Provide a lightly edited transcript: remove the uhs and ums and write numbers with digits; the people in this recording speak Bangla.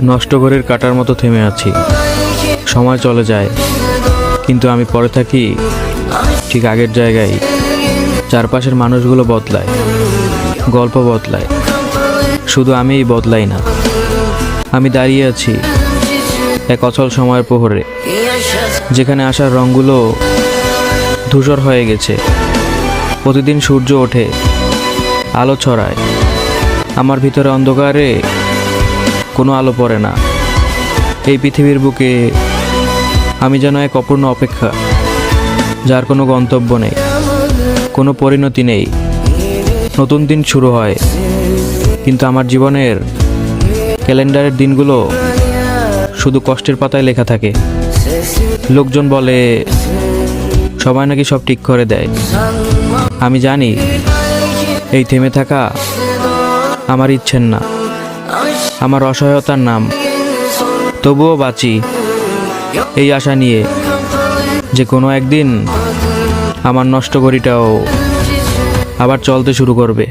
নষ্ট ঘড়ির কাঁটার মতো থেমে আছি। সময় চলে যায়, কিন্তু আমি পড়ে থাকি ঠিক আগের জায়গায়। চারপাশের মানুষগুলো বদলায়, গল্প বদলায়, শুধু আমিই বদলাই না। আমি দাঁড়িয়ে আছি এক অচল সময়ের প্রহরে, যেখানে আসার রঙগুলো ধূসর হয়ে গেছে। প্রতিদিন সূর্য ওঠে, আলো ছড়ায়, আমার ভিতরে অন্ধকারে কোনো আলো পড়ে না। এই পৃথিবীর বুকে আমি যেন এক অপূর্ণ অপেক্ষা, যার কোনো গন্তব্য নেই, কোনো পরিণতি নেই। নতুন দিন শুরু হয়, কিন্তু আমার জীবনের ক্যালেন্ডারের দিনগুলো শুধু কষ্টের পাতায় লেখা থাকে। লোকজন বলে সবাই নাকি সব ঠিক করে দেয়। আমি জানি এই থেমে থাকা আমার ইচ্ছের না, আমার অসহায়তার নাম। তবুও বাঁচি এই আশা নিয়ে যে কোনো একদিন আমার নষ্ট ঘড়িটাও আবার চলতে শুরু করবে।